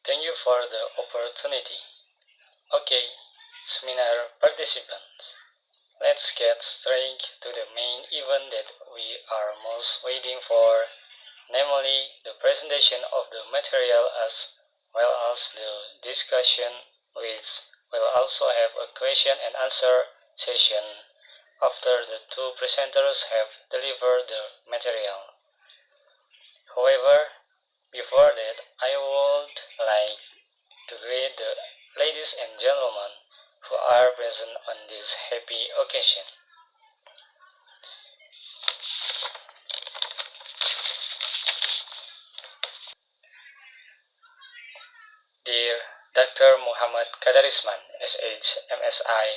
Thank you for the opportunity. Okay, seminar participants, let's get straight to the main event that we are most waiting for, namely the presentation of the material as well as the discussion, which will also have a question and answer session after the two presenters have delivered the material. However, before that, I would like to greet the ladies and gentlemen who are present on this happy occasion. Dear Dr. Muhammad Kadarisman, SH, MSI,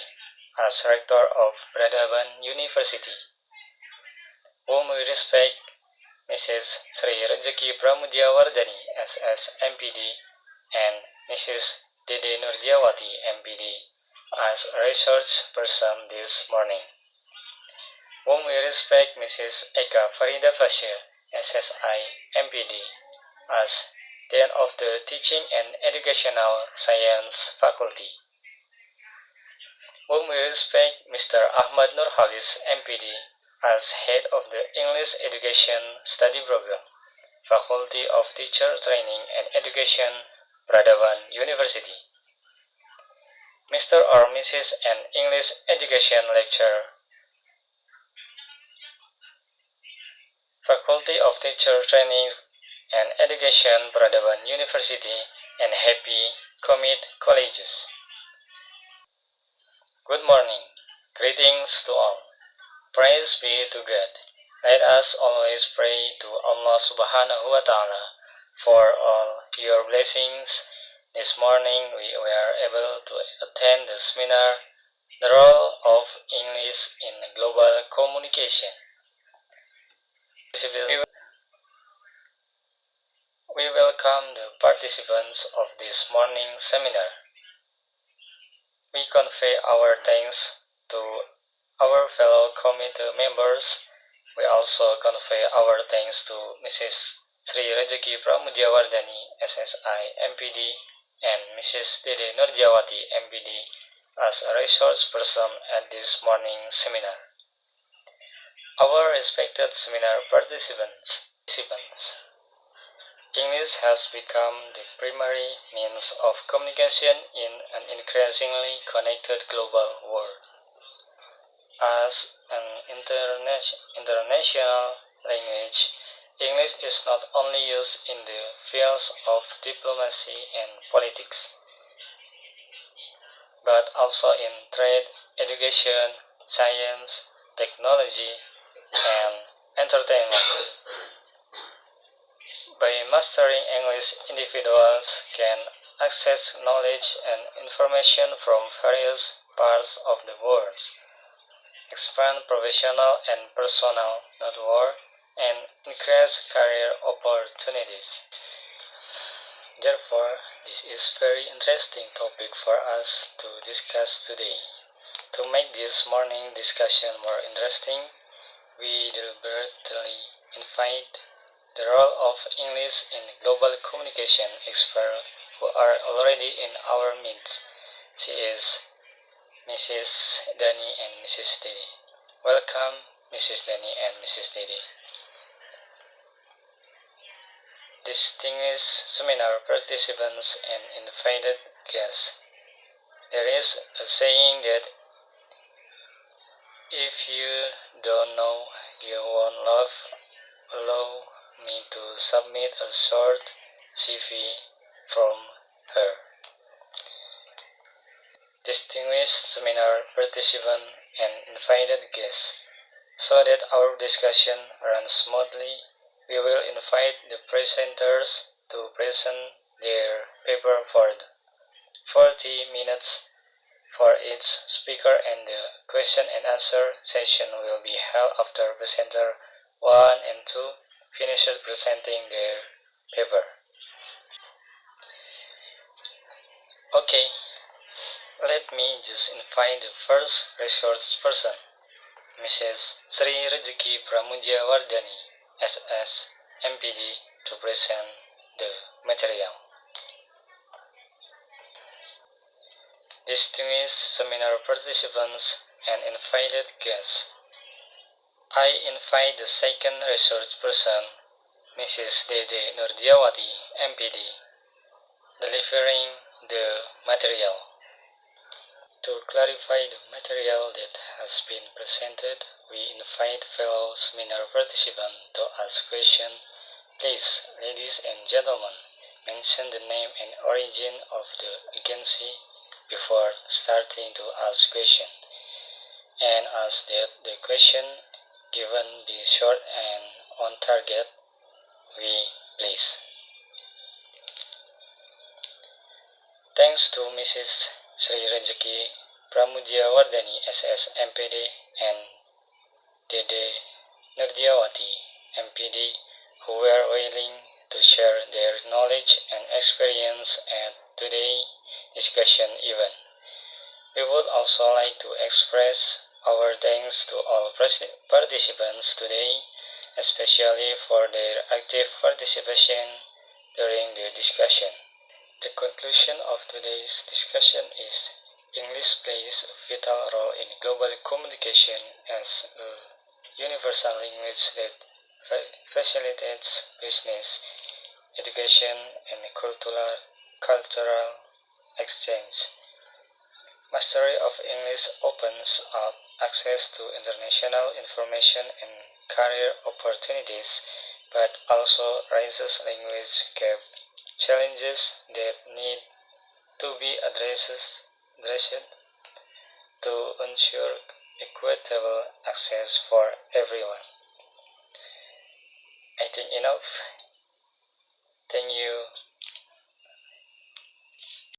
as Rector of Peradaban University, whom we respect Mrs. Sri Rejeki Pramudiawardani, SS, MPD, and Mrs. Dede Nurdiawati, MPD, as a research person this morning, whom we respect Mrs. Eka Farida Fasya, SSI, MPD, as Dean of the Teaching and Educational Science Faculty, whom we respect Mr. Ahmad Nurhalis, MPD, as Head of the English Education Study Program, Faculty of Teacher Training and Education, Peradaban University, Mr. or Mrs. an English Education Lecturer, Faculty of Teacher Training and Education, Peradaban University, and happy commit colleges. Good morning. Greetings to all. Praise be to God. Let us always pray to Allah Subhanahu wa Ta'ala for all your blessings. This morning we were able to attend the seminar, The Role of English in Global Communication. We welcome the participants of this morning seminar. We convey our thanks to our fellow committee members. We also convey our thanks to Mrs. Sri Rejeki Pramudiawardani, SSI, MPD, and Mrs. Dede Nurdiawati, MPD, as a resource person at this morning seminar. Our respected seminar participants, English has become the primary means of communication in an increasingly connected global world. As an international language, English is not only used in the fields of diplomacy and politics, but also in trade, education, science, technology, and entertainment. By mastering English, individuals can access knowledge and information from various parts of the world, expand professional and personal network, and increase career opportunities. Therefore, this is a very interesting topic for us to discuss today. To make this morning discussion more interesting, we deliberately invite the role of English in global communication experts who are already in our midst. She is Mrs. Dani and Mrs. Dede. Welcome, Mrs. Dani and Mrs. Dede. Distinguished seminar participants and invited guests, there is a saying that if you don't know, you won't love. Allow me to submit a short CV from her. Distinguished seminar participant and invited guests, so that our discussion runs smoothly, we will invite the presenters to present their paper for 40 minutes for each speaker, and the question and answer session will be held after presenter 1 and 2 finished presenting their paper. Okay, let me just invite the first resource person, Mrs. Sri Rejeki Pramudiawardani, SS, MPD, to present the material. distinguished seminar participants, and invited guests. I invite the second research person, Mrs. Dede Nurdiawati, MPD, delivering the material. To clarify the material that has been presented, we invite fellow seminar participants to ask questions. Please, ladies and gentlemen, mention the name and origin of the agency before starting to ask questions, and ask that the question given be short and on target. Please. Thanks to Mrs. Sri Rejeki Pramudiawardani SS MPD and Dede Nurdiawati MPD, who were willing to share their knowledge and experience at today's discussion event. We would also like to express our thanks to all participants today, especially for their active participation during the discussion. The conclusion of today's discussion is English plays a vital role in global communication as a universal language that facilitates business, education, and cultural exchange. Mastery of English opens up access to international information and career opportunities, but also raises language gap challenges that need to be addressed to ensure equitable access for everyone. I think enough. Thank you.